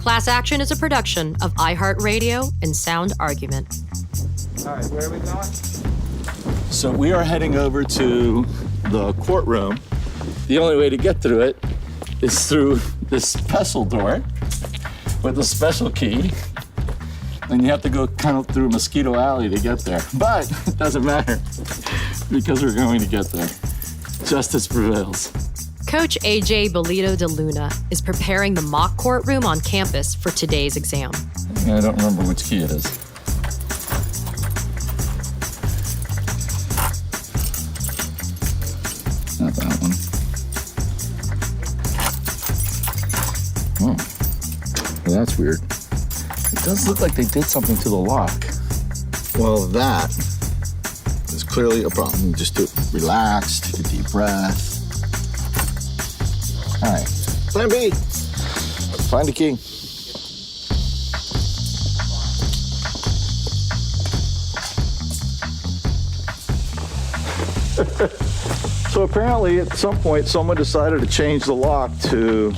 Class Action is a production of iHeartRadio and Sound Argument. All right, where are we going? So we are heading over to the courtroom. The only way to get through it is through this pestle door with a special key. And you have to go kind of through Mosquito Alley to get there. But it doesn't matter because we're going to get there. Justice prevails. Coach AJ Bolito de Luna is preparing the mock courtroom on campus for today's exam. I don't remember which key it is. Not that one. Oh, well, that's weird. It does look like they did something to the lock. Well, that is clearly a problem. Just relax, take a deep breath. All right, plan B. Find a key. So apparently at some point someone decided to change the lock to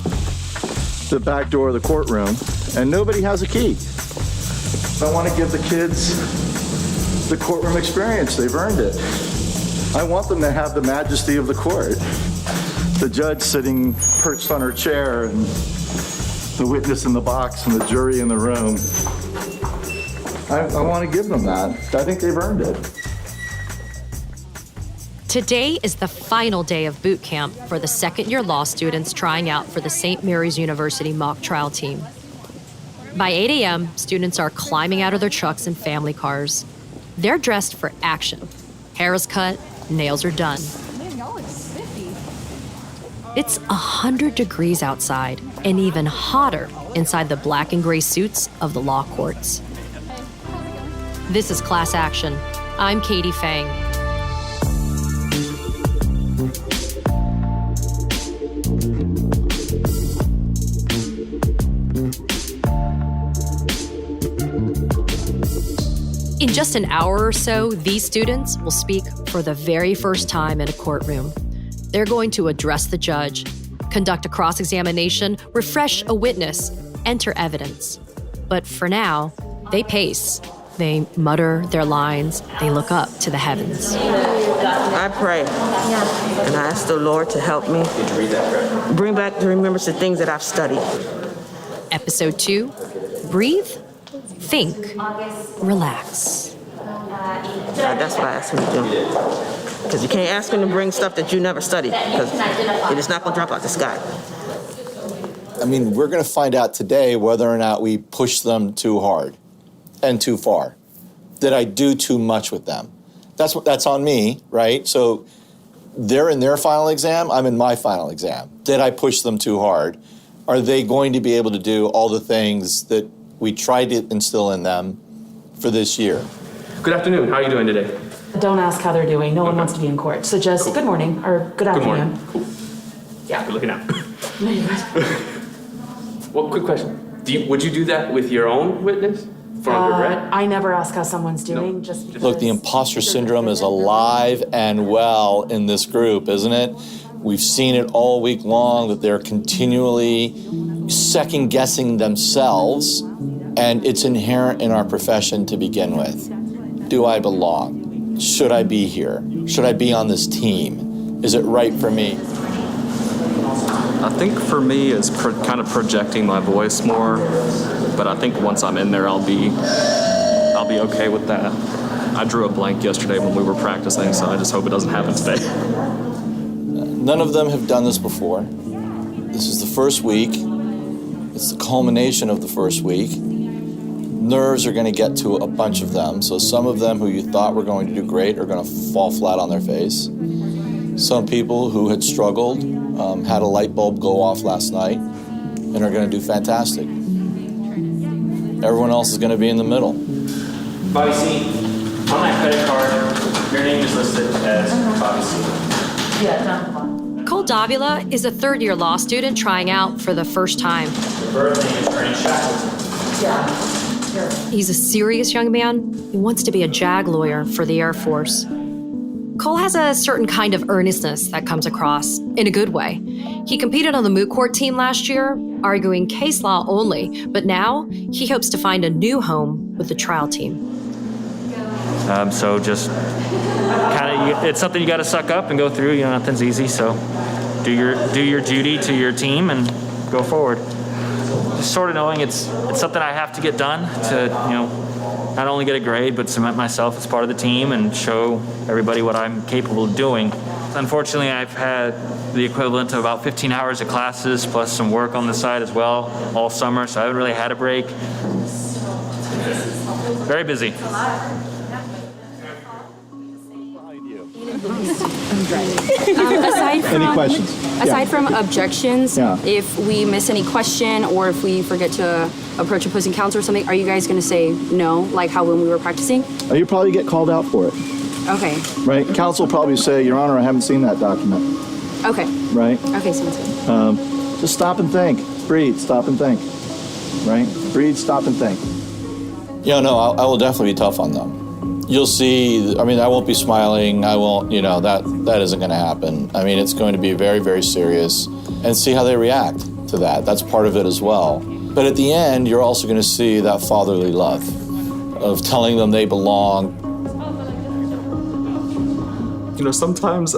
the back door of the courtroom and nobody has a key. I want to give the kids the courtroom experience. They've earned it. I want them to have the majesty of the court. The judge sitting perched on her chair and the witness in the box and the jury in the room. I want to give them that. I think they've earned it. Today is the final day of boot camp for the second-year law students trying out for the St. Mary's University mock trial team. By 8 a.m., students are climbing out of their trucks and family cars. They're dressed for action. Hair is cut, nails are done. Man, y'all look spiffy. It's 100 degrees outside and even hotter inside the black and gray suits of the law courts. This is Class Action. I'm Katie Phang. In just an hour or so, these students will speak for the very first time in a courtroom. They're going to address the judge, conduct a cross-examination, refresh a witness, enter evidence. But for now, they pace. They mutter their lines. They look up to the heavens. I pray, and I ask the Lord to help me bring back the remembrance of things that I've studied. Episode 2, breathe, think, relax. That's what I ask him to do. Because you can't ask him to bring stuff that you never studied, because it is not going to drop out the sky. I mean, we're going to find out today whether or not we push them too hard and too far. Did I do too much with them? That's on me, right? So they're in their final exam, I'm in my final exam. Did I push them too hard? Are they going to be able to do all the things that we tried to instill in them for this year? Good afternoon. How are you doing today? Don't ask how they're doing. No one wants to be in court. So just Cool. good morning or good afternoon. Good morning. Cool. Yeah. Good looking out. No, you're good. Well, quick question. Would you do that with your own witness for regret? I never ask how someone's doing. Just because Look, the imposter syndrome is alive and well in this group, isn't it? We've seen it all week long that they're continually second-guessing themselves, and it's inherent in our profession to begin with. Do I belong? Should I be here? Should I be on this team? Is it right for me? I think for me it's kind of projecting my voice more, but I think once I'm in there I'll be okay with that. I drew a blank yesterday when we were practicing, so I just hope it doesn't happen today. None of them have done this before. This is the first week. It's the culmination of the first week. Nerves are going to get to a bunch of them, so some of them who you thought were going to do great are going to fall flat on their face. Some people who had struggled had a light bulb go off last night and are going to do fantastic. Everyone else is going to be in the middle. Bobby C, on that credit card, your name is listed as Bobby C. Cole Davila is a third-year law student trying out for the first time. Your birth name is Ernie Shackleton. He's a serious young man who wants to be a JAG lawyer for the Air Force. Cole has a certain kind of earnestness that comes across in a good way. He competed on the moot court team last year, arguing case law only, but now he hopes to find a new home with the trial team. So just kind of, it's something you got to suck up and go through. You know, nothing's easy. So do your duty to your team and go forward. Just sort of knowing it's something I have to get done to, you know, not only get a grade, but cement myself as part of the team and show everybody what I'm capable of doing. Unfortunately, I've had the equivalent of about 15 hours of classes plus some work on the side as well all summer, so I haven't really had a break. Very busy. Aside from, Any questions? Aside from objections, Yeah. if we miss any question or if we forget to approach opposing counsel or something, are you guys going to say no, like how when we were practicing? You probably get called out for it, Okay. right? Counsel will probably say, Your Honor, I haven't seen that document, Okay. right? Okay, sounds good. Just stop and think. Breathe, stop and think, right? Breathe, stop and think. Yeah, no, I will definitely be tough on them. You'll see, I mean, I won't be smiling. I won't, you know, that isn't going to happen. I mean, it's going to be very, very serious and see how they react to that. That's part of it as well. But at the end, you're also going to see that fatherly love of telling them they belong. You know, sometimes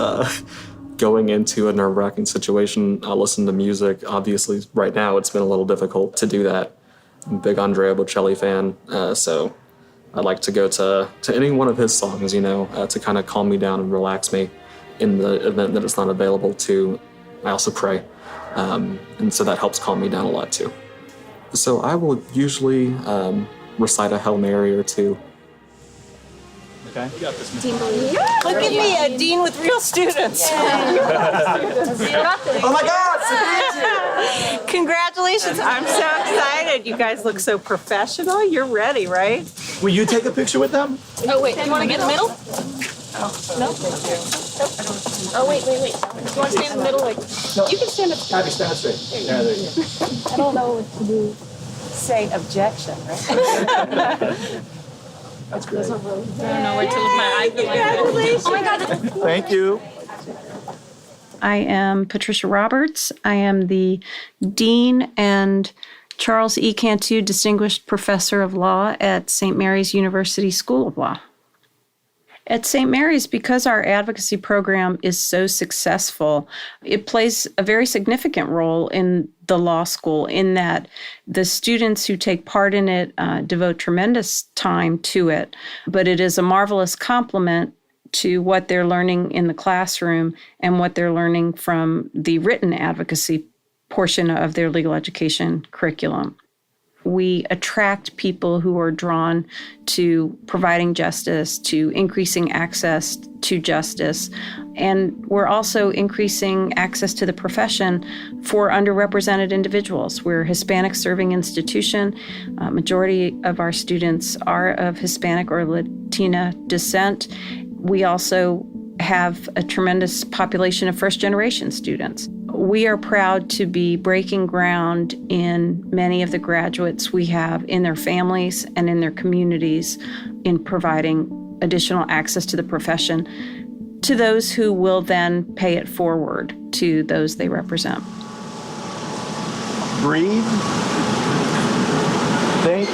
going into a nerve-wracking situation, I'll listen to music. Obviously, right now, it's been a little difficult to do that. I'm a big Andrea Bocelli fan, so I like to go to any one of his songs, you know, to kind of calm me down and relax me in the event that it's not available to. I also pray, and so that helps calm me down a lot too. So I will usually recite a Hail Mary or two. Okay. Look at me, a dean with real students. Oh my God, it's Congratulations, I'm so excited. You guys look so professional. You're ready, right? Will you take a picture with them? Oh, wait, you want to get in the middle? No? Oh, wait. You want to stay in the middle? Like, you can stand up. Abby, stand straight. Yeah, there you go. I don't know what to do. Say objection, right? That's great. I don't know where to look my eye. Congratulations. Oh my God. Thank you. I am Patricia Roberts. I am the Dean and Charles E. Cantu Distinguished Professor of Law at St. Mary's University School of Law. At St. Mary's, because our advocacy program is so successful, it plays a very significant role in the law school in that the students who take part in it devote tremendous time to it, but it is a marvelous complement to what they're learning in the classroom and what they're learning from the written advocacy portion of their legal education curriculum. We attract people who are drawn to providing justice, to increasing access to justice, and we're also increasing access to the profession for underrepresented individuals. We're a Hispanic serving institution. Majority of our students are of Hispanic or Latina descent. We also have a tremendous population of first-generation students. We are proud to be breaking ground in many of the graduates we have in their families and in their communities in providing additional access to the profession to those who will then pay it forward to those they represent. Breathe. Think.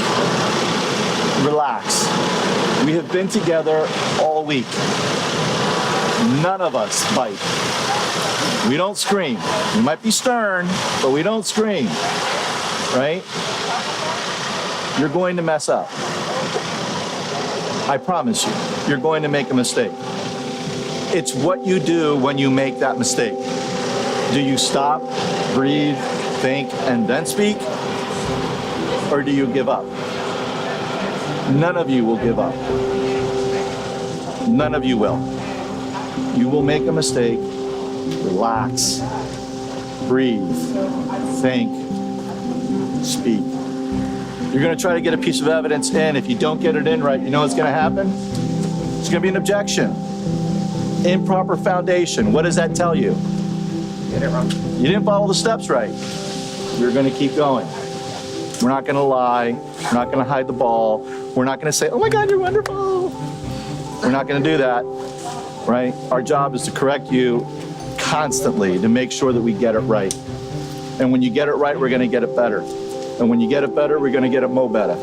Relax. We have been together all week. None of us bite. We don't scream. We might be stern, but we don't scream, right? You're going to mess up. I promise you, you're going to make a mistake. It's what you do when you make that mistake. Do you stop, breathe, think, and then speak? Or do you give up? None of you will give up. None of you will. You will make a mistake. Relax. Breathe. Think. Speak. You're going to try to get a piece of evidence in. If you don't get it in right, you know what's going to happen? It's going to be an objection. Improper foundation. What does that tell you? You did it wrong. You didn't follow the steps right. You're going to keep going. We're not going to lie. We're not going to hide the ball. We're not going to say, oh my God, you're wonderful. We're not going to do that, right? Our job is to correct you constantly to make sure that we get it right. And when you get it right, we're going to get it better. And when you get it better, we're going to get it mo better.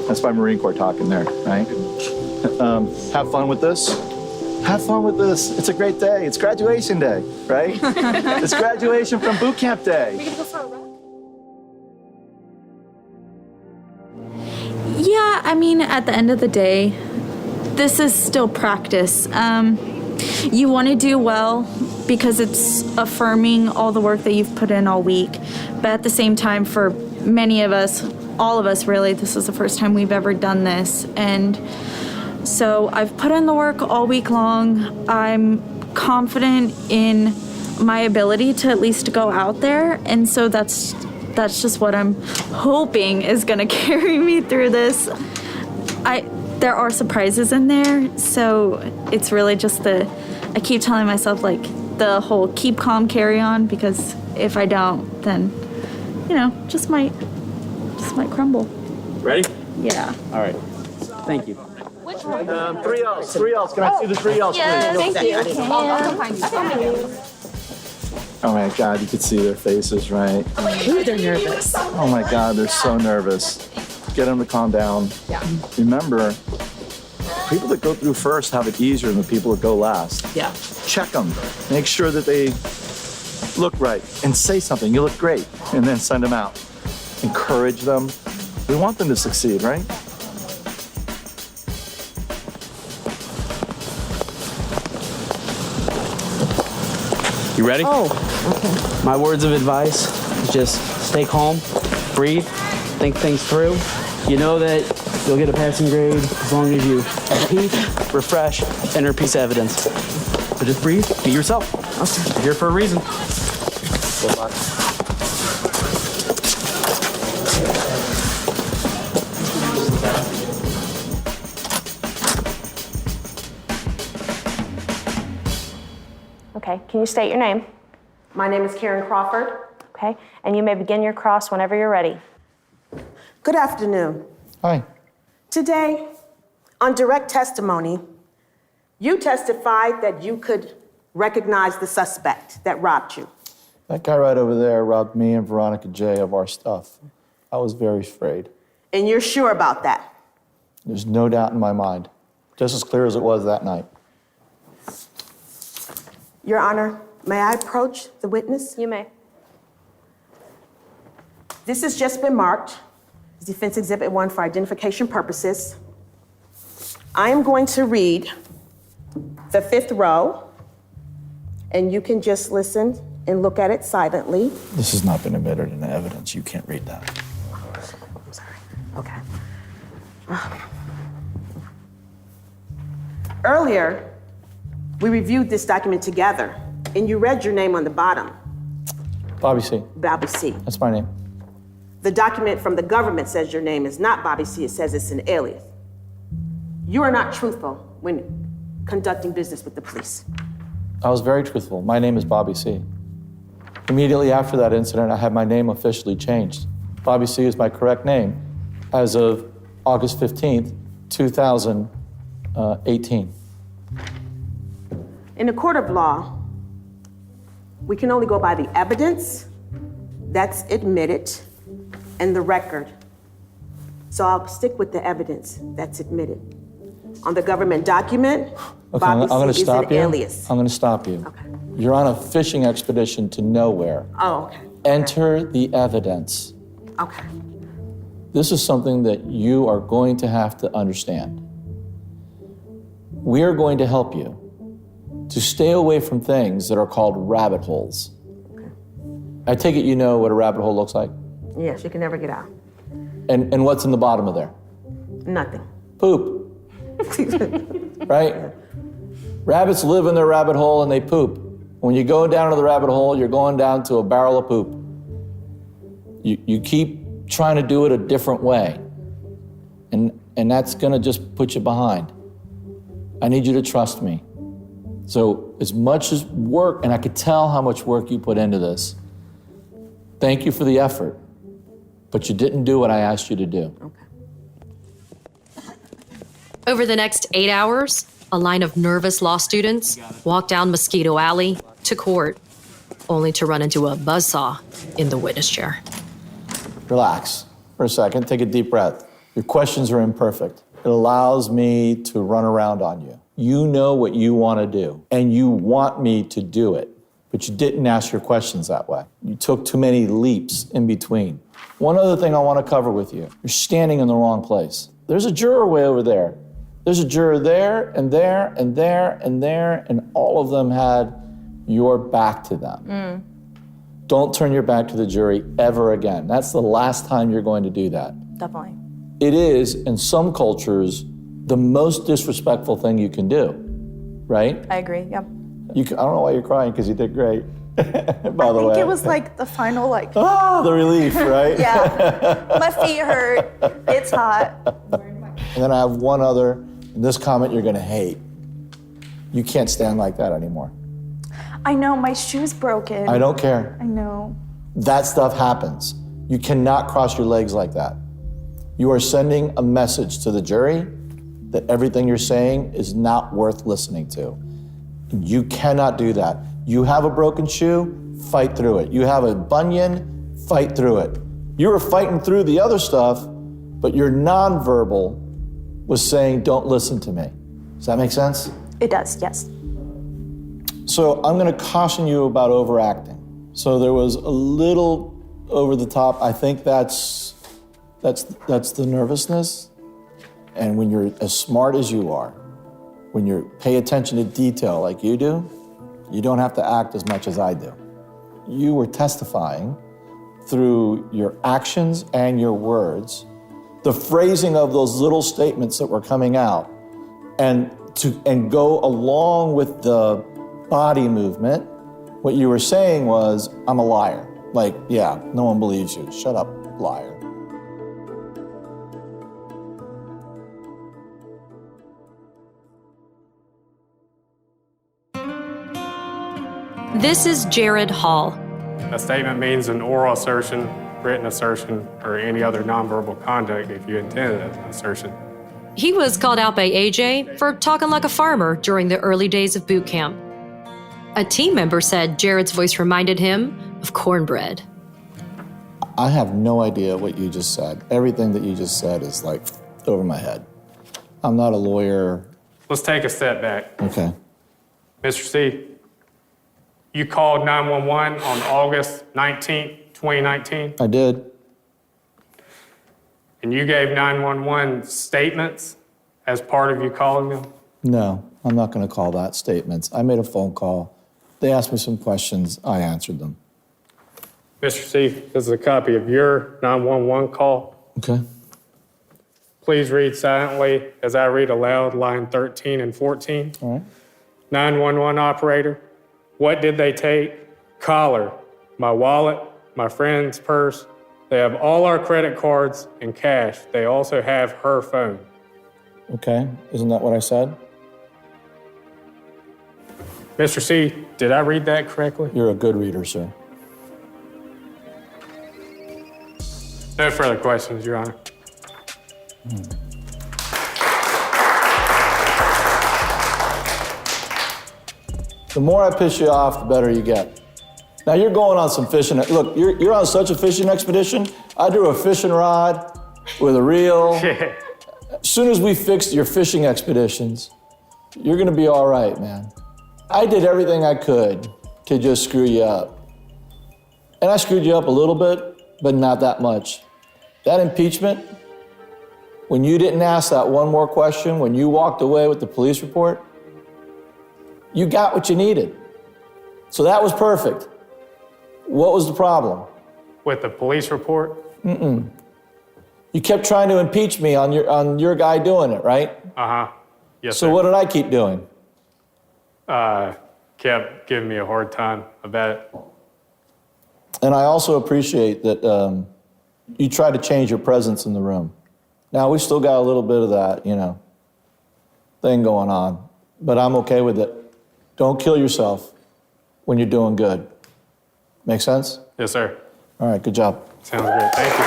That's my Marine Corps talking there, right? Have fun with this. Have fun with this. It's a great day. It's graduation day, right? It's graduation from boot camp day. We're gonna go for a run. Yeah, I mean, at the end of the day, this is still practice. You want to do well because it's affirming all the work that you've put in all week. But at the same time, for many of us, all of us really, this is the first time we've ever done this. And so I've put in the work all week long. I'm confident in my ability to at least go out there. And so that's just what I'm hoping is going to carry me through this. There are surprises in there, so it's really just I keep telling myself like the whole keep calm, carry on, because if I don't, then, just might crumble. Ready? Yeah. All right. Thank you. Which one? 3Ls. 3Ls. Can I see the 3Ls, Yeah, please? thank you. I'll find you. Oh my God, you could see their faces, right? Ooh, they're nervous. Oh my God, they're so nervous. Get them to calm down. Yeah. Remember, people that go through first have it easier than the people that go last. Yeah. Check them. Make sure that they look right and say something. You look great. And then send them out. Encourage them. We want them to succeed, right? You ready? Oh, okay. My words of advice is just stay calm, breathe, think things through. You know that you'll get a passing grade as long as you repeat, refresh, enter piece of evidence. So just breathe, be yourself. Okay. You're here for a reason. Good luck. Okay, can you state your name? My name is Karen Crawford. Okay, and you may begin your cross whenever you're ready. Good afternoon. Hi. Today, on direct testimony, you testified that you could recognize the suspect that robbed you. That guy right over there robbed me and Veronica J of our stuff. I was very afraid. And you're sure about that? There's no doubt in my mind. Just as clear as it was that night. Your Honor, may I approach the witness? You may. This has just been marked as Defense Exhibit 1 for identification purposes. I am going to read the 5th row, and you can just listen and look at it silently. This has not been admitted into evidence. You can't read that. I'm sorry. Okay. Earlier, we reviewed this document together, and you read your name on the bottom. Bobby C. Bobby C. That's my name. The document from the government says your name is not Bobby C. It says it's an alias. You are not truthful when conducting business with the police. I was very truthful. My name is Bobby C. Immediately after that incident, I had my name officially changed. Bobby C. is my correct name as of August 15th, 2018. In a court of law, we can only go by the evidence that's admitted and the record. So I'll stick with the evidence that's admitted. On the government document, Okay, I'm Bobby going to C is stop an you. alias. I'm going to stop you. Okay. You're on a fishing expedition to nowhere. Oh, okay. Enter the evidence. Okay. This is something that you are going to have to understand. We are going to help you to stay away from things that are called rabbit holes. Okay. I take it you know what a rabbit hole looks like? Yes, you can never get out. And what's in the bottom of there? Nothing. Poop. Right? Rabbits live in their rabbit hole and they poop. When you go down to the rabbit hole, you're going down to a barrel of poop. You keep trying to do it a different way. And that's gonna just put you behind. I need you to trust me. So as much as work, and I could tell how much work you put into this, thank you for the effort, but you didn't do what I asked you to do. Okay. Over the next 8 hours, a line of nervous law students walked down Mosquito Alley to court. only to run into a buzzsaw in the witness chair. Relax for a second. Take a deep breath. Your questions are imperfect. It allows me to run around on you. You know what you want to do, and you want me to do it, but you didn't ask your questions that way. You took too many leaps in between. One other thing I want to cover with you. You're standing in the wrong place. There's a juror way over there. There's a juror there, and there, and there, and there, and all of them had your back to them. Don't turn your back to the jury ever again. That's the last time you're going to do that. Definitely. It is, in some cultures, the most disrespectful thing you can do, right? I agree, yeah. I don't know why you're crying, because you did great, by the way. I think it was like the final, like... the relief, right? Yeah. My feet hurt. It's hot. And then I have one other, and this comment you're going to hate. You can't stand like that anymore. I know, my shoe's broken. I don't care. I know. That stuff happens. You cannot cross your legs like that. You are sending a message to the jury that everything you're saying is not worth listening to. You cannot do that. You have a broken shoe, fight through it. You have a bunion, fight through it. You were fighting through the other stuff, but your nonverbal was saying, don't listen to me. Does that make sense? It does, yes. So I'm going to caution you about overacting. So there was a little over the top. I think that's the nervousness. And when you're as smart as you are, when you pay attention to detail like you do, you don't have to act as much as I do. You were testifying through your actions and your words, the phrasing of those little statements that were coming out, and go along with the body movement. What you were saying was, I'm a liar. Like, yeah, no one believes you. Shut up, liar. This is Jared Hall. A statement means an oral assertion, written assertion, or any other nonverbal conduct if you intended an assertion. He was called out by AJ for talking like a farmer during the early days of boot camp. A team member said Jared's voice reminded him of cornbread. I have no idea what you just said. Everything that you just said is like over my head. I'm not a lawyer. Let's take a step back. Okay. Mr. C, you called 911 on August 19th, 2019, I did. and you gave 911 statements as part of you calling them? No, I'm not going to call that statements. I made a phone call. They asked me some questions. I answered them. Mr. C, this is a copy of your 911 call. Okay. Please read silently as I read aloud line 13 and 14. All right. 911 operator, what did they take? Collar, my wallet, my friend's purse. They have all our credit cards and cash. They also have her phone. Okay. Isn't that what I said? Mr. C, did I read that correctly? You're a good reader, sir. No further questions, Your Honor. The more I piss you off, the better you get. Now you're going on some fishing. Look, you're on such a fishing expedition. I drew a fishing rod with a reel. As soon as we fixed your fishing expeditions, you're gonna be all right, man. I did everything I could to just screw you up. And I screwed you up a little bit, but not that much. That impeachment, when you didn't ask that one more question, when you walked away with the police report, you got what you needed. So that was perfect. What was the problem? With the police report? Mm-mm. You kept trying to impeach me on your guy doing it, right? Uh-huh. Yes, so sir. what did I keep doing? Kept giving me a hard time about it. And I also appreciate that you tried to change your presence in the room. Now, we still got a little bit of that, thing going on, but I'm okay with it. Don't kill yourself when you're doing good. Make sense? Yes, sir. All right, good job. Sounds great. Thank you.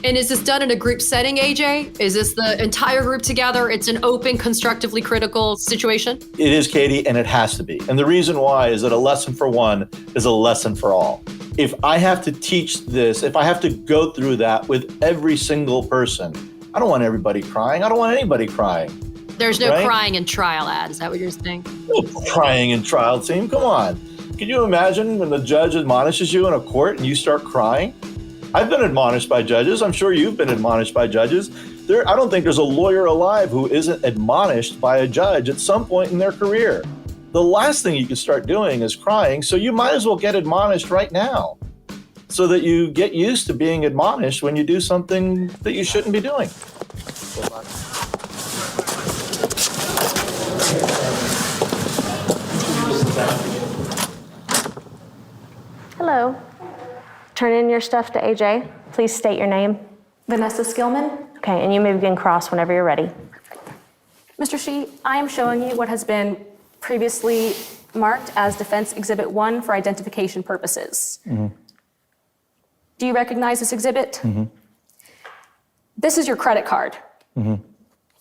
And is this done in a group setting, AJ? Is this the entire group together? It's an open, constructively critical situation? It is, Katie, and it has to be. And the reason why is that a lesson for one is a lesson for all. If I have to teach this, if I have to go through that with every single person, I don't want everybody crying. I don't want anybody crying. There's no right? crying in trial, Ad. Is that what you're saying? No crying in trial, team. Come on. Can you imagine when the judge admonishes you in a court and you start crying? I've been admonished by judges. I'm sure you've been admonished by judges. I don't think there's a lawyer alive who isn't admonished by a judge at some point in their career. The last thing you can start doing is crying, so you might as well get admonished right now so that you get used to being admonished when you do something that you shouldn't be doing. Hello. Turn in your stuff to AJ. Please state your name. Vanessa Skillman. Okay, and you may begin cross whenever you're ready. Mr. Shi, I am showing you what has been previously marked as Defense Exhibit 1 for identification purposes. Mm-hmm. Do you recognize this exhibit? Mm-hmm. This is your credit card. Mm-hmm.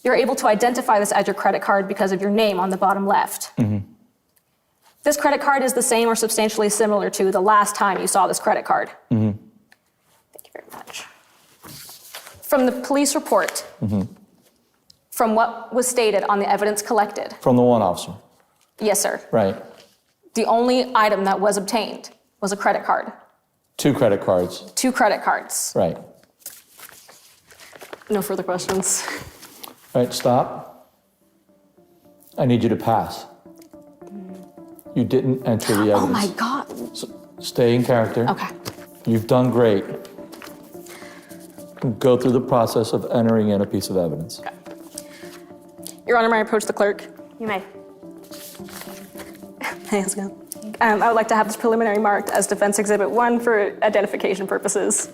You're able to identify this as your credit card because of your name on the bottom left. Mm-hmm. This credit card is the same or substantially similar to the last time you saw this credit card. Mm-hmm. Thank you very much. From the police report, Mm-hmm. from what was stated on the evidence collected. From the one officer. Yes, sir. Right. The only item that was obtained was a credit card. 2 credit cards. 2 credit cards. Right. No further questions. Right, stop. I need you to pass. You didn't enter the evidence. Oh my God. So stay in character. Okay. You've done great. Go through the process of entering in a piece of evidence. Okay. Your Honor, may I approach the clerk? You may. Hey, how's it going? I would like to have this preliminary marked as Defense Exhibit 1 for identification purposes.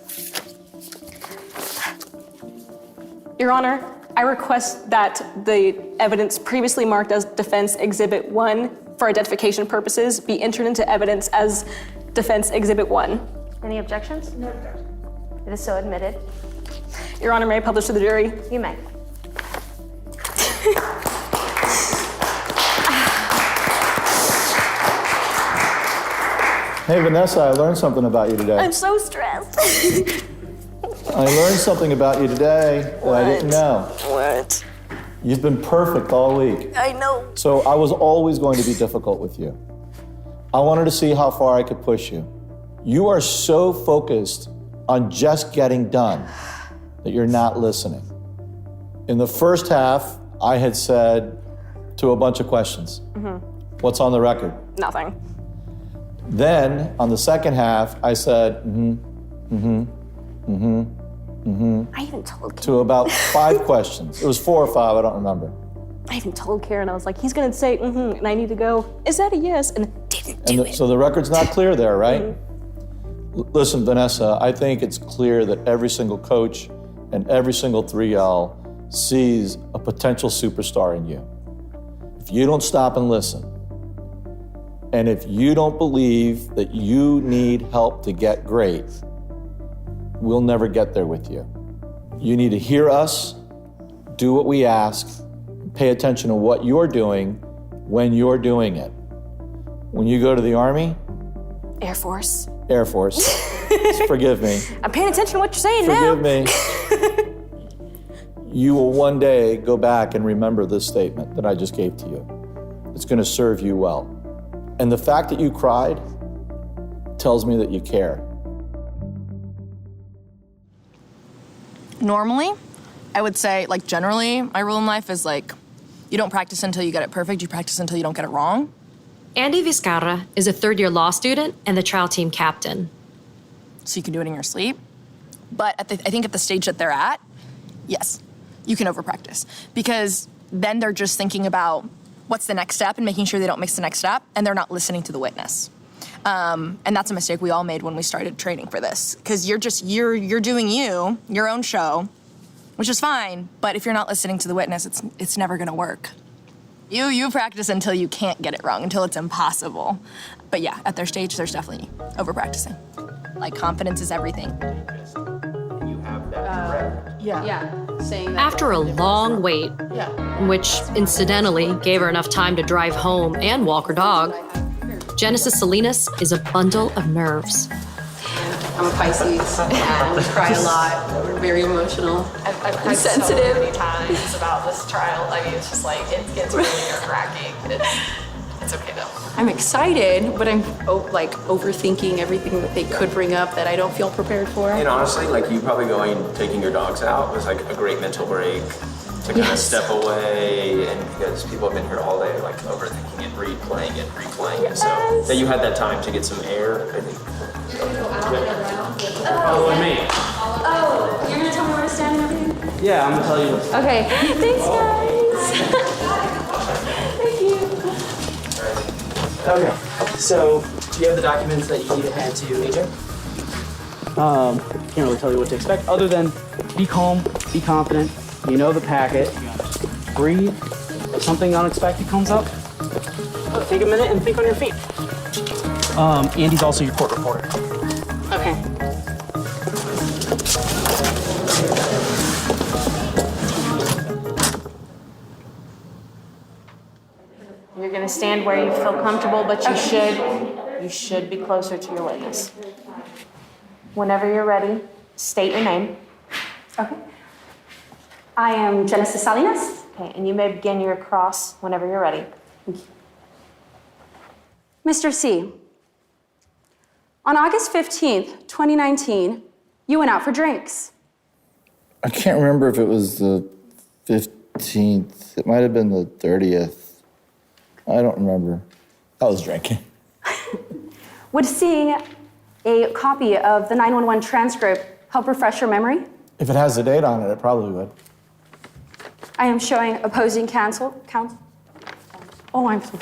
Your Honor, I request that the evidence previously marked as Defense Exhibit 1 for identification purposes be entered into evidence as Defense Exhibit 1. Any objections? No. It is so admitted. Your Honor, may I publish to the jury? You may. Hey, Vanessa, I learned something about you today. I'm so stressed. I learned something about you today that I didn't know. What? You've been perfect all week. I know. So I was always going to be difficult with you. I wanted to see how far I could push you. You are so focused on just getting done that you're not listening. In the first half, I had said to a bunch of questions. Mm-hmm. What's on the record? Nothing. Then on the second half, I said, I even told to about 5 questions. It was 4 or 5, I don't remember. I even told Karen, I was like, he's gonna say, and I need to go, is that a yes? And it didn't do it. So the record's not clear there, right? Listen, Vanessa, I think it's clear that every single coach and every single 3L sees a potential superstar in you. If you don't stop and listen, and if you don't believe that you need help to get great, we'll never get there with you. You need to hear us, do what we ask, pay attention to what you're doing when you're doing it. When you go to the Army, Air Force. Forgive me. I'm paying attention to what you're saying now. Forgive me. You will one day go back and remember this statement that I just gave to you. It's going to serve you well. And the fact that you cried tells me that you care. Normally, I would say, like, generally, my rule in life is, like, you don't practice until you get it perfect, you practice until you don't get it wrong. Andy Vizcarra is a third-year law student and the trial team captain. So you can do it in your sleep. But I think at the stage that they're at, yes, you can over-practice. Because then they're just thinking about what's the next step and making sure they don't miss the next step, and they're not listening to the witness. And that's a mistake we all made when we started training for this. Because you're doing your own show, which is fine, but if you're not listening to the witness, it's never gonna work. You practice until you can't get it wrong, until it's impossible. But yeah, at their stage, there's definitely over-practicing. Like, confidence is everything. Yeah, saying that. After a long wait, which incidentally gave her enough time to drive home and walk her dog, Genesis Salinas is a bundle of nerves. I'm a Pisces and cry a lot. We're very emotional. I've cried sensitive. so many times about this trial. I mean, it's just like, it gets really nerve-wracking. It's okay though. I'm excited, but I'm overthinking everything that they could bring up that I don't feel prepared for. And honestly, like you probably taking your dogs out was like a great mental break to kind of step away, and because people have been here all day, like overthinking it, replaying it. So that you had that time to get some air, I think. Follow me. Oh, you're gonna tell me where to stand and everything? Yeah, I'm gonna tell you. Okay, thanks guys. Thank you. Okay, so do you have the documents that you need to hand to AJ? Can't really tell you what to expect other than be calm, be confident. You know the packet. Breathe. If something unexpected comes up, take a minute and think on your feet. Andy's also your court reporter. Okay. You're gonna stand where you feel comfortable, but you should be closer to your witness. Whenever you're ready, state your name. Okay. I am Genesis Salinas. Okay, and you may begin your cross whenever you're ready. Thank you. Mr. C, on August 15th, 2019, you went out for drinks. I can't remember if it was the 15th. It might have been the 30th. I don't remember. I was drinking. Would seeing a copy of the 911 transcript help refresh your memory? If it has the date on it, it probably would. I am showing opposing counsel. Oh, I'm so.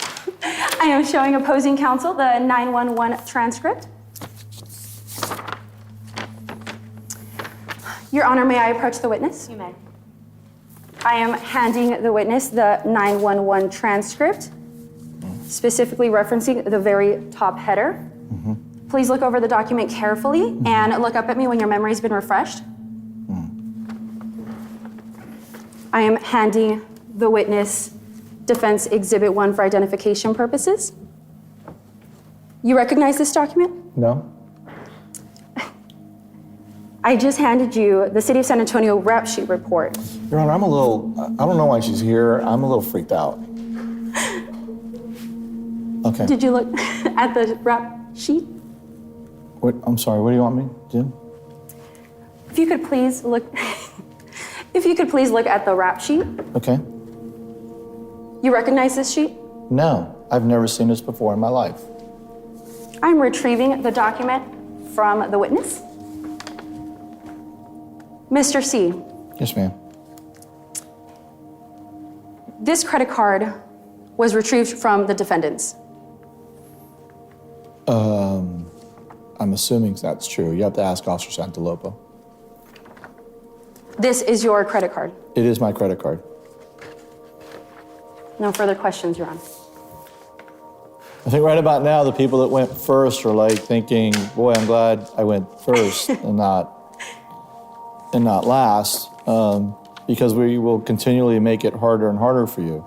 I am showing opposing counsel the 911 transcript. Your Honor, may I approach the witness? You may. I am handing the witness the 911 transcript, specifically referencing the very top header. Please look over the document carefully and look up at me when your memory's been refreshed. I am handing the witness Defense Exhibit 1 for identification purposes. You recognize this document? No? I just handed you the City of San Antonio rap sheet report. Your Honor, I don't know why she's here. I'm a little freaked out. Okay. Did you look at the rap sheet? What, I'm sorry, what do you want me to do? If you could please look, at the rap sheet. Okay. You recognize this sheet? No, I've never seen this before in my life. I'm retrieving the document from the witness. Mr. C, Yes, ma'am. this credit card was retrieved from the defendants. I'm assuming that's true. You have to ask Officer Santaloppo. This is your credit card. It is my credit card. No further questions, Your Honor. I think right about now, the people that went first are like thinking, boy, I'm glad I went first and not last, because we will continually make it harder and harder for you.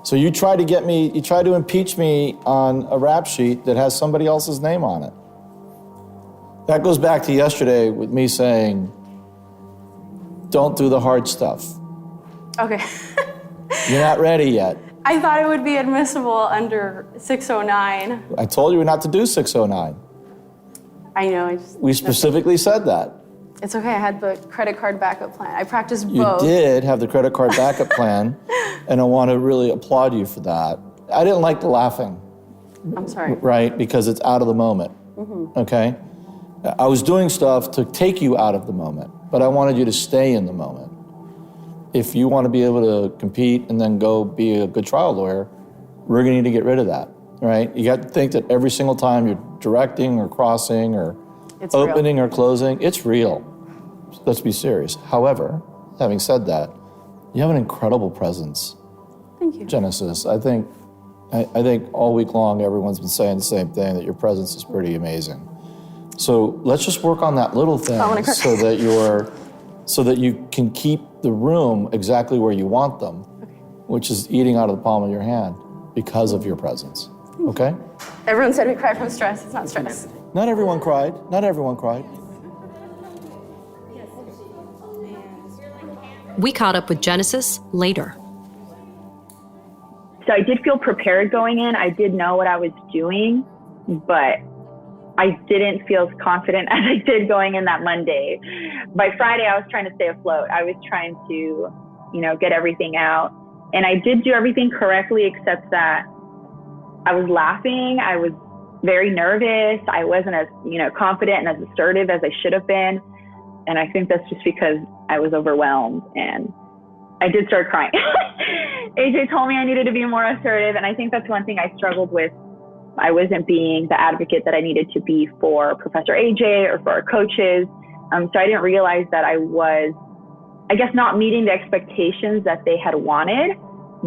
So you try to impeach me on a rap sheet that has somebody else's name on it. That goes back to yesterday with me saying, don't do the hard stuff. Okay. You're not ready yet. I thought it would be admissible under 609. I told you not to do 609. I know. We specifically said that. It's okay. I had the credit card backup plan. I practiced You both. did have the credit card backup plan, and I want to really applaud you for that. I didn't like the laughing. I'm sorry. Right? Because it's out of the moment. Okay? I was doing stuff to take you out of the moment, but I wanted you to stay in the moment. If you want to be able to compete and then go be a good trial lawyer, we're going to need to get rid of that, right? You got to think that every single time you're directing or crossing or It's opening real. or closing, it's real. Let's be serious. However, having said that, you have an incredible presence. Thank you. Genesis, I think all week long everyone's been saying the same thing, that your presence is pretty amazing. So let's just work on that little thing I wanna cry. so so that you can keep the room exactly where you want them, which is eating out of the palm of your hand because of your presence. Okay? Everyone said we cry from stress. It's not stress. Not everyone cried. Not everyone cried. We caught up with Genesis later. So I did feel prepared going in. I did know what I was doing, but I didn't feel as confident as I did going in that Monday. By Friday, I was trying to stay afloat. I was trying to, get everything out. And I did do everything correctly, except that I was laughing. I was very nervous. I wasn't as, confident and as assertive as I should have been. And I think that's just because I was overwhelmed and I did start crying. AJ told me I needed to be more assertive. And I think that's one thing I struggled with. I wasn't being the advocate that I needed to be for Professor AJ or for our coaches. So I didn't realize that I was, not meeting the expectations that they had wanted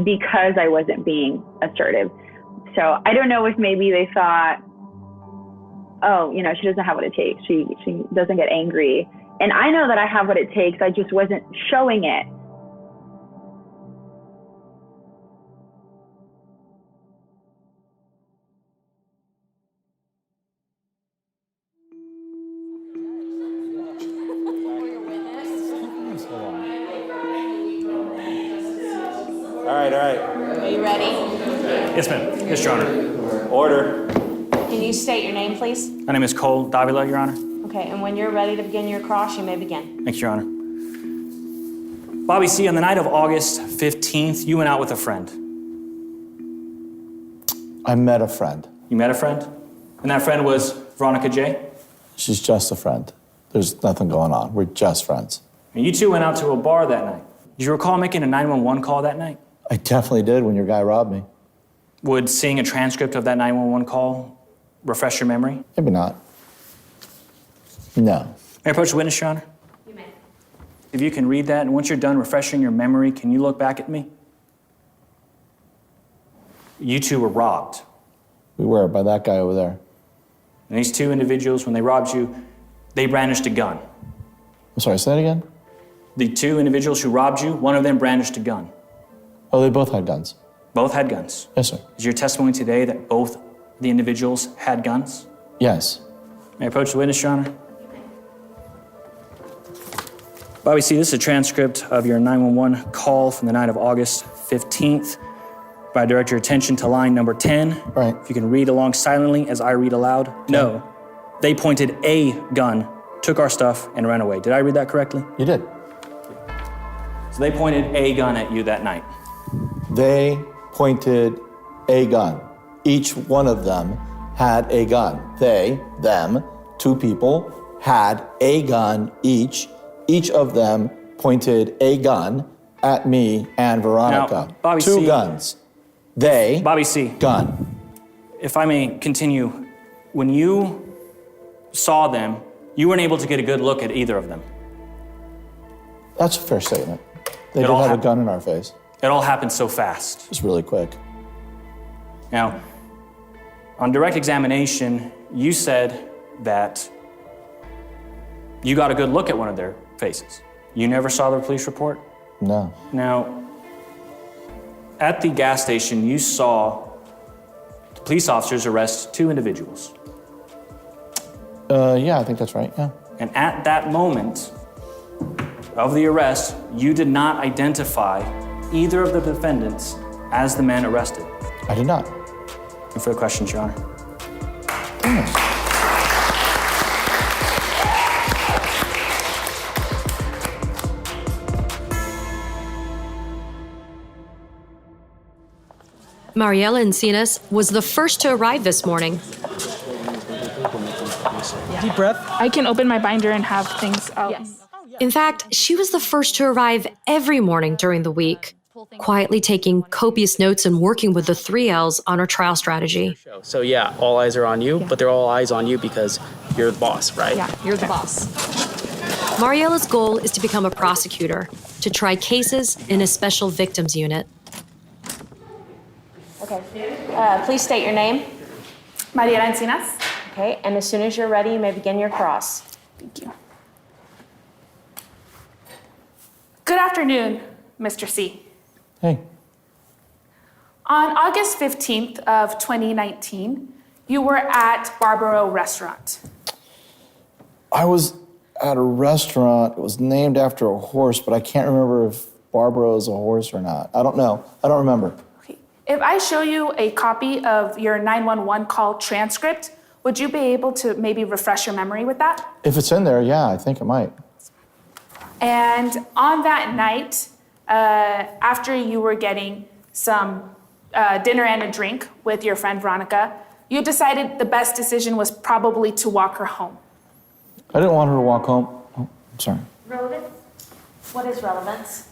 because I wasn't being assertive. So I don't know if maybe they thought, oh, she doesn't have what it takes. She doesn't get angry. And I know that I have what it takes. I just wasn't showing it. All right. Are you ready? Yes, ma'am. Yes, Your Honor. Order. Can you state your name, please? My name is Cole Davila, Your Honor. Okay, and when you're ready to begin your cross, you may begin. Thank you, Your Honor. Bobby C., on the night of August 15th, you went out with a friend. I met a friend. You met a friend? And that friend was Veronica J.? She's just a friend. There's nothing going on. We're just friends. And you two went out to a bar that night. Do you recall making a 911 call that night? I definitely did when your guy robbed me. Would seeing a transcript of that 911 call refresh your memory? Maybe not. No. May I approach the witness, Your Honor? You may. If you can read that, and once you're done refreshing your memory, can you look back at me? You two were robbed. We were, by that guy over there. And these two individuals, when they robbed you, they brandished a gun. I'm sorry, say that again? The two individuals who robbed you, one of them brandished a gun. Oh, they both had guns? Both had guns? Yes, sir. Is your testimony today that both the individuals had guns? Yes. May I approach the witness, Your Honor? Bobby C., this is a transcript of your 911 call from the night of August 15th. If I direct your attention to line number 10. Right. If you can read along silently as I read aloud. Okay. No. They pointed a gun, took our stuff, and ran away. Did I read that correctly? You did. So they pointed a gun at you that night. They pointed a gun. Each one of them had a gun. They, them, two people, had a gun each. Each of them pointed a gun at me and Veronica. Now, Bobby Two C. guns. They, Bobby C. gun. If I may continue, when you saw them, you weren't able to get a good look at either of them. That's a fair statement. They did have a gun in our face. It all happened so fast. Just really quick. Now, on direct examination, you said that you got a good look at one of their faces. You never saw the police report? No. Now, at the gas station, you saw the police officers arrest two individuals. Yeah, I think that's right, yeah. And at that moment of the arrest, you did not identify either of the defendants as the men arrested. I did not. No further questions, Your Honor. Yes. Mariela Encinas was the first to arrive this morning. Deep breath. I can open my binder and have things out. Yes. In fact, she was the first to arrive every morning during the week, quietly taking copious notes and working with the 3Ls on her trial strategy. So yeah, all eyes are on you, but they're all eyes on you because you're the boss, right? Yeah, you're the boss. Mariela's goal is to become a prosecutor, to try cases in a special victims unit. Okay. Please state your name. Mariela Encinas. Okay, and as soon as you're ready, you may begin your cross. Thank you. Good afternoon, Mr. C. Hey. On August 15th of 2019, you were at Barbaro Restaurant. I was at a restaurant. It was named after a horse, but I can't remember if Barbaro is a horse or not. I don't know. I don't remember. If I show you a copy of your 911 call transcript, would you be able to maybe refresh your memory with that? If it's in there, yeah, I think it might. And on that night, after you were getting some dinner and a drink with your friend Veronica, you decided the best decision was probably to walk her home. I didn't want her to walk home. Oh, I'm sorry. Relevance? What is relevance?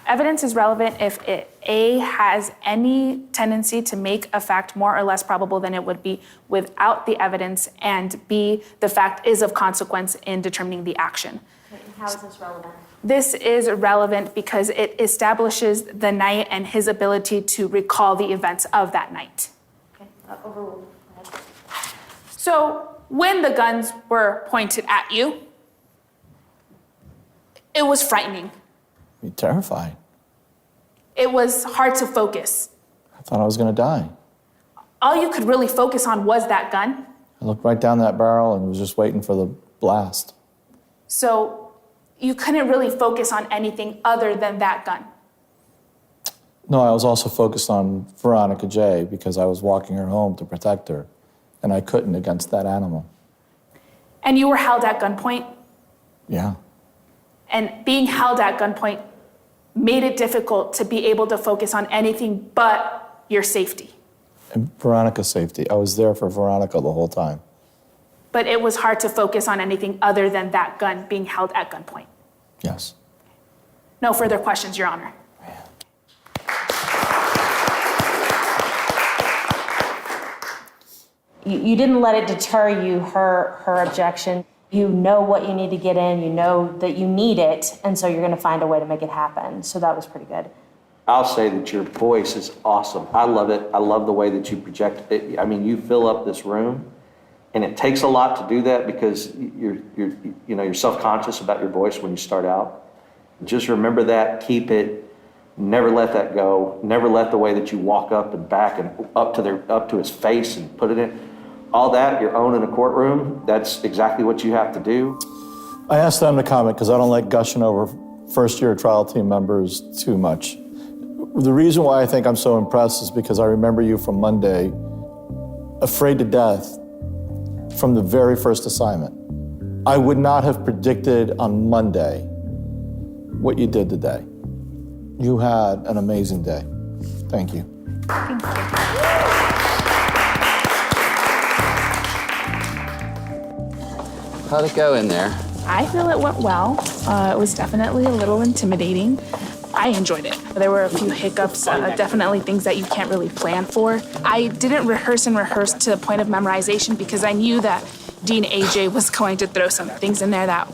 Evidence is relevant if it, A, has any tendency to make a fact more or less probable than it would be without the evidence, and B, the fact is of consequence in determining the action. And how is this relevant? This is relevant because it establishes the night and his ability to recall the events of that night. Okay, overruled. So when the guns were pointed at you, it was frightening. You're terrified. It was hard to focus. I thought I was going to die. All you could really focus on was that gun. I looked right down that barrel and was just waiting for the blast. So you couldn't really focus on anything other than that gun. No, I was also focused on Veronica J because I was walking her home to protect her, and I couldn't against that animal. And you were held at gunpoint. Yeah. And being held at gunpoint made it difficult to be able to focus on anything but your safety. And Veronica's safety. I was there for Veronica the whole time. But it was hard to focus on anything other than that gun being held at gunpoint. Yes. No further questions, Your Honor. You didn't let it deter you, her objection. You know what you need to get in, you know that you need it, and so you're going to find a way to make it happen. So that was pretty good. I'll say that your voice is awesome. I love it. I love the way that you project it. I mean, you fill up this room, and it takes a lot to do that because you're self-conscious about your voice when you start out. Just remember that, keep it, never let that go. Never let the way that you walk up and back and up to his face and put it in. All that, your own in a courtroom, that's exactly what you have to do. I asked them to comment because I don't like gushing over first-year trial team members too much. The reason why I think I'm so impressed is because I remember you from Monday, afraid to death from the very first assignment. I would not have predicted on Monday what you did today. You had an amazing day. Thank you. Thank you. How'd it go in there? I feel it went well. It was definitely a little intimidating. I enjoyed it. There were a few hiccups, definitely things that you can't really plan for. I didn't rehearse to the point of memorization because I knew that Dean AJ was going to throw some things in there that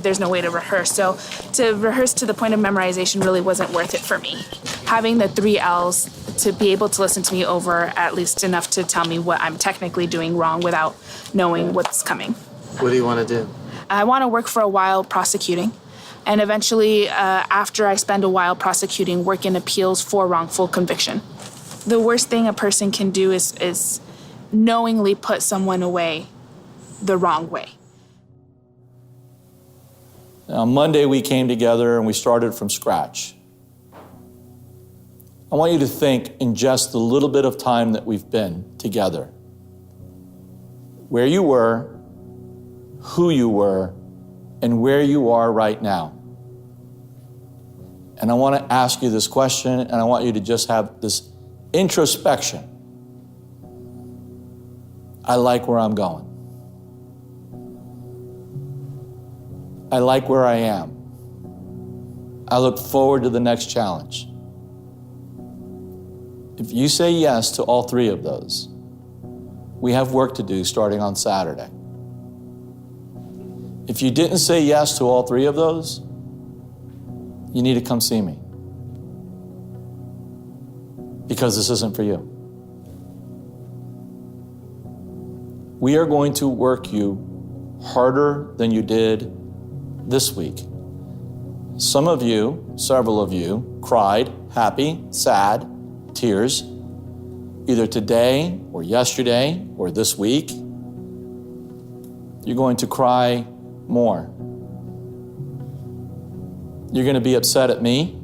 there's no way to rehearse. So to rehearse to the point of memorization really wasn't worth it for me. Having the 3 L's to be able to listen to me over at least enough to tell me what I'm technically doing wrong without knowing what's coming. What do you want to do? I want to work for a while prosecuting, and eventually, after I spend a while prosecuting, work in appeals for wrongful conviction. The worst thing a person can do is knowingly put someone away the wrong way. On Monday, we came together and we started from scratch. I want you to think in just the little bit of time that we've been together, where you were, who you were, and where you are right now. And I want to ask you this question, and I want you to just have this introspection. I like where I'm going. I like where I am. I look forward to the next challenge. If you say yes to all 3 of those, we have work to do starting on Saturday. If you didn't say yes to all 3 of those, you need to come see me. Because this isn't for you. We are going to work you harder than you did this week. Some of you, several of you, cried, happy, sad, tears, either today or yesterday or this week. You're going to cry more. You're going to be upset at me.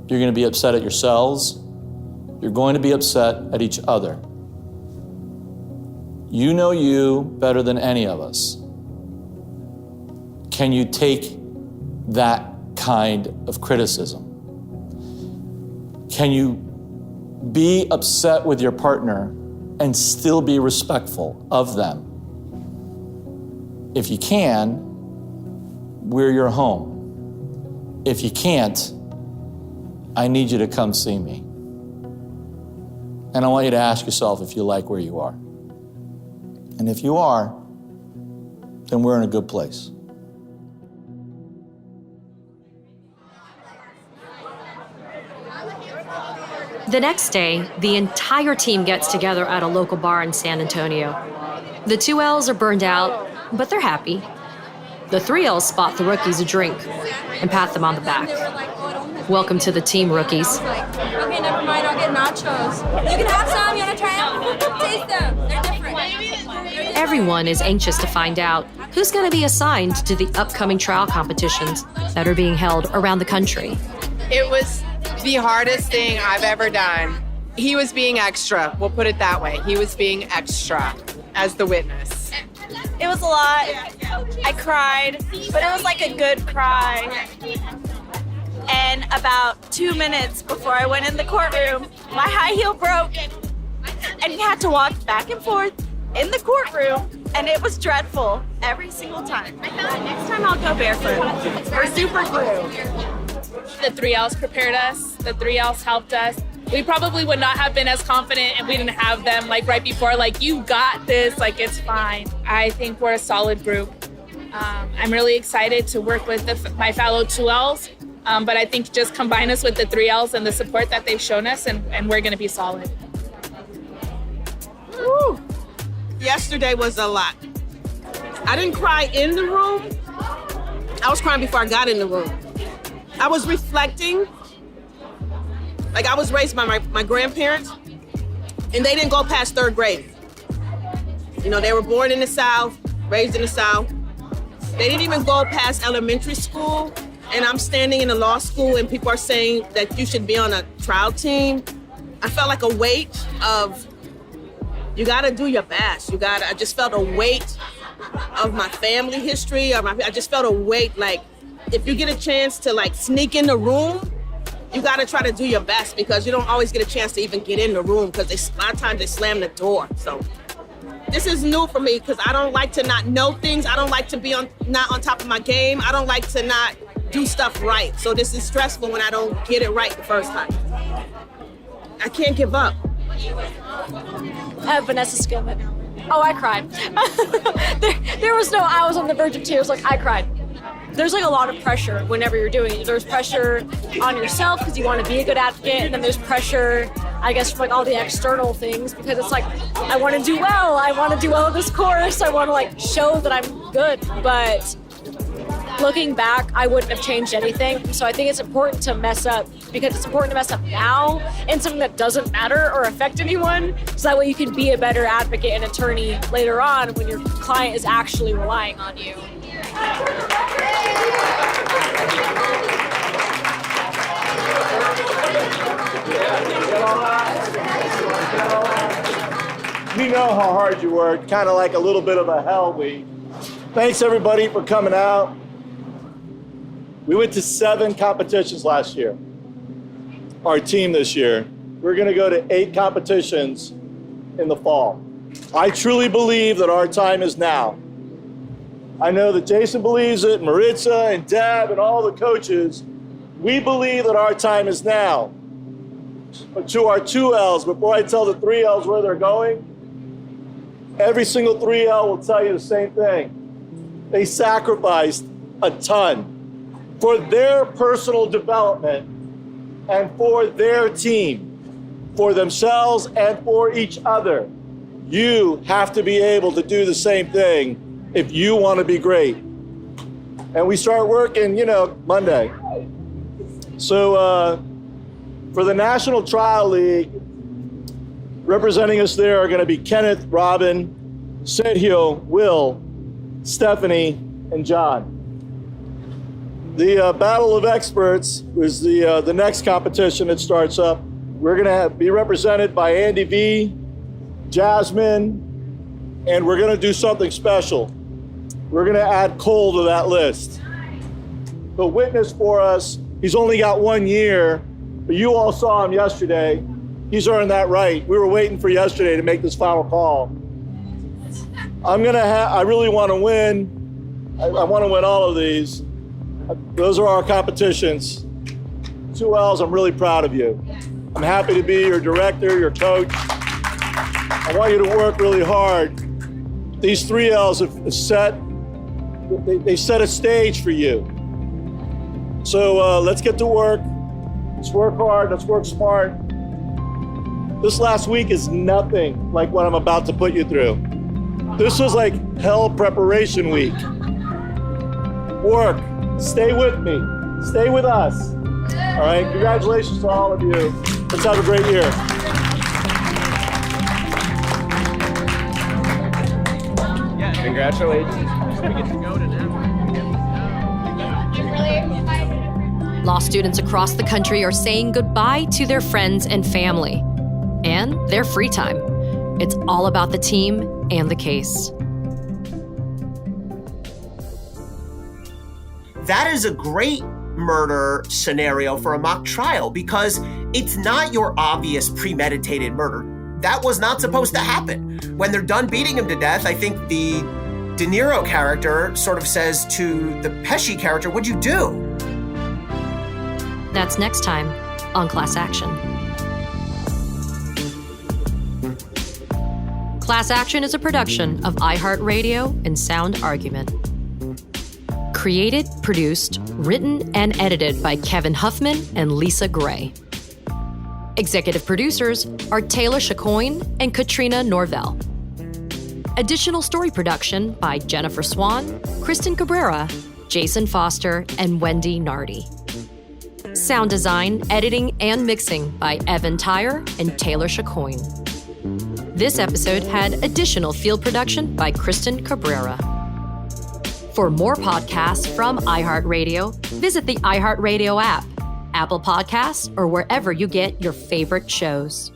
You're going to be upset at yourselves. You're going to be upset at each other. You know you better than any of us. Can you take that kind of criticism? Can you be upset with your partner and still be respectful of them? If you can, we're your home. If you can't, I need you to come see me. And I want you to ask yourself if you like where you are. And if you are, then we're in a good place. The next day, the entire team gets together at a local bar in San Antonio. The 2Ls are burned out, but they're happy. The 3Ls spot the rookies a drink and pat them on the back. Welcome to the team, rookies. Okay, never mind, I'll get nachos. You can have some, you wanna try them? Taste them, they're different. Everyone is anxious to find out who's going to be assigned to the upcoming trial competitions that are being held around the country. It was the hardest thing I've ever done. He was being extra, we'll put it that way. He was being extra as the witness. It was a lot. I cried, but it was like a good cry. And about 2 minutes before I went in the courtroom, my high heel broke. And you had to walk back and forth in the courtroom, and it was dreadful every single time. Next time I'll go barefoot. We're super glue. The 3Ls prepared us. The 3Ls helped us. We probably would not have been as confident if we didn't have them like right before, like, you got this, like, it's fine. I think we're a solid group. I'm really excited to work with my fellow 2Ls. But I think just combine us with the 3Ls and the support that they've shown us, and we're gonna be solid. Woo. Yesterday was a lot. I didn't cry in the room. I was crying before I got in the room. I was reflecting. Like, I was raised by my grandparents, and they didn't go past 3rd grade. You know, they were born in the South, raised in the South. They didn't even go past elementary school. And I'm standing in a law school and people are saying that you should be on a trial team. I felt like a weight of, you gotta do your best. I just felt a weight of my family history. I just felt a weight, like, if you get a chance to, like, sneak in the room, you gotta try to do your best, because you don't always get a chance to even get in the room, because a lot of times they slam the door. So this is new for me, because I don't like to not know things. I don't like to be not on top of my game. I don't like to not do stuff right. So this is stressful when I don't get it right the first time. I can't give up. Vanessa Skillman. Oh, I cried. there was no, I was on the verge of tears, like, I cried. There's like a lot of pressure whenever you're doing it. There's pressure on yourself because you want to be a good advocate, and then there's pressure, I guess, from like all the external things, because it's like, I want to do well. I want to do well in this course. I want to like show that I'm good. But looking back, I wouldn't have changed anything. So I think it's important to mess up, because it's important to mess up now in something that doesn't matter or affect anyone. So that way you can be a better advocate and attorney later on when your client is actually relying on you. We know how hard you worked, kind of like a little bit of a hell week. Thanks everybody for coming out. We went to 7 competitions last year. Our team this year. We're gonna go to 8 competitions in the fall. I truly believe that our time is now. I know that Jason believes it, Maritza and Deb and all the coaches. We believe that our time is now. But to our 2Ls, before I tell the 3Ls where they're going, every single 3L will tell you the same thing. They sacrificed a ton for their personal development and for their team, for themselves and for each other. You have to be able to do the same thing if you want to be great. And we start working, Monday. So for the National Trial League, representing us there are going to be Kenneth, Robin, Sergio, Will, Stephanie, and John. The Battle of Experts is the next competition that starts up. We're going to be represented by Andy V, Jasmine, and we're going to do something special. We're going to add Cole to that list. The witness for us, he's only got 1 year, but you all saw him yesterday. He's earned that right. We were waiting for yesterday to make this final call. I really want to win. I want to win all of these. Those are our competitions. 2 L's, I'm really proud of you. I'm happy to be your director, your coach. I want you to work really hard. These 3 L's have set a stage for you. So let's get to work. Let's work hard, let's work smart. This last week is nothing like what I'm about to put you through. This was like hell preparation week. Work, stay with me, stay with us. All right, congratulations to all of you. Let's have a great year. Congratulations. We get to go to Law students across the country are saying goodbye to their friends and family and their free time. It's all about the team and the case. That is a great murder scenario for a mock trial because it's not your obvious premeditated murder. That was not supposed to happen. When they're done beating him to death, I think the De Niro character sort of says to the Pesci character, "What'd you do?" That's next time on Class Action. Class Action is a production of iHeartRadio and Sound Argument. Created, produced, written, and edited by Kevin Huffman and Lisa Gray. Executive producers are Taylor Chacoin and Katrina Norvell. Additional story production by Jennifer Swan, Kristen Cabrera, Jason Foster, and Wendy Nardi. Sound design, editing, and mixing by Evan Tyre and Taylor Chacoin. This episode had additional field production by Kristen Cabrera. For more podcasts from iHeartRadio, visit the iHeartRadio app, Apple Podcasts, or wherever you get your favorite shows.